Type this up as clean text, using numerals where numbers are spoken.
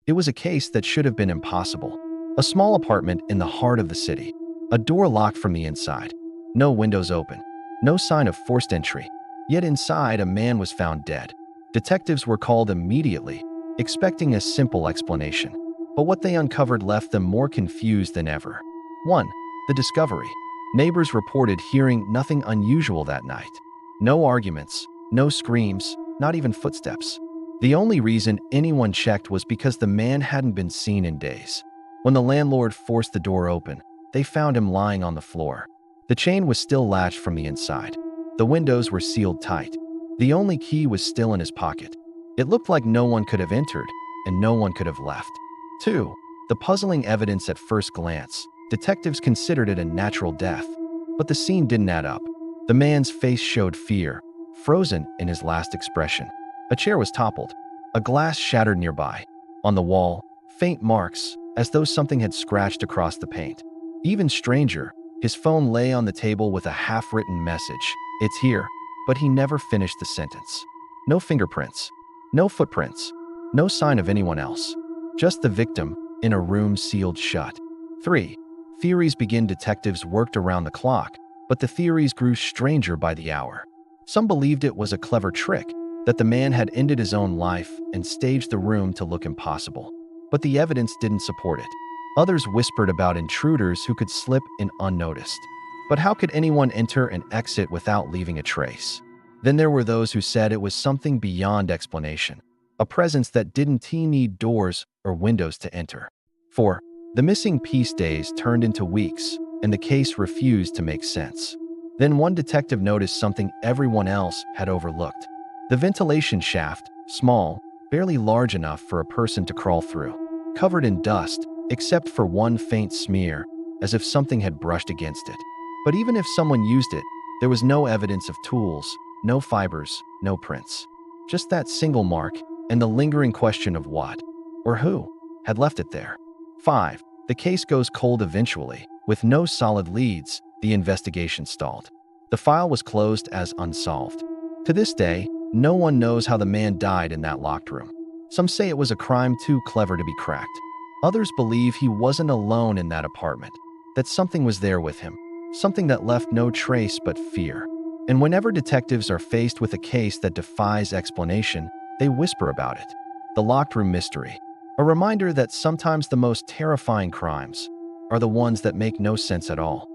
It was a case that should have been impossible. A small apartment in the heart of the city. A door locked from the inside. No windows open. No sign of forced entry. Yet inside, a man was found dead. Detectives were called immediately, expecting a simple explanation. But what they uncovered left them more confused than ever. 1. The discovery. Neighbors reported hearing nothing unusual that night. No arguments, no screams, not even footsteps. The only reason anyone checked was because the man hadn't been seen in days. When the landlord forced the door open, they found him lying on the floor. The chain was still latched from the inside. The windows were sealed tight. The only key was still in his pocket. It looked like no one could have entered, and no one could have left. 2. The puzzling evidence at first glance. Detectives considered it a natural death, but the scene didn't add up. The man's face showed fear, frozen in his last expression. A chair was toppled. A glass shattered nearby. On the wall, faint marks, as though something had scratched across the paint. Even stranger, his phone lay on the table with a half-written message. "It's here," but he never finished the sentence. No fingerprints. No footprints. No sign of anyone else. Just the victim in a room sealed shut. 3. Theories begin. Detectives worked around the clock, but the theories grew stranger by the hour. Some believed it was a clever trick, that the man had ended his own life and staged the room to look impossible. But the evidence didn't support it. Others whispered about intruders who could slip in unnoticed. But how could anyone enter and exit without leaving a trace? Then there were those who said it was something beyond explanation, a presence that didn't need doors or windows to enter. 4. The missing piece. Days turned into weeks, and the case refused to make sense. Then one detective noticed something everyone else had overlooked. The ventilation shaft, small, barely large enough for a person to crawl through, covered in dust, except for one faint smear, as if something had brushed against it. But even if someone used it, there was no evidence of tools, no fibers, no prints. Just that single mark, and the lingering question of what, or who, had left it there. 5. The case goes cold eventually. With no solid leads, the investigation stalled. The file was closed as unsolved. To this day, no one knows how the man died in that locked room. Some say it was a crime too clever to be cracked. Others believe he wasn't alone in that apartment, that something was there with him, something that left no trace but fear. And whenever detectives are faced with a case that defies explanation, they whisper about it. The locked room mystery. A reminder that sometimes the most terrifying crimes are the ones that make no sense at all.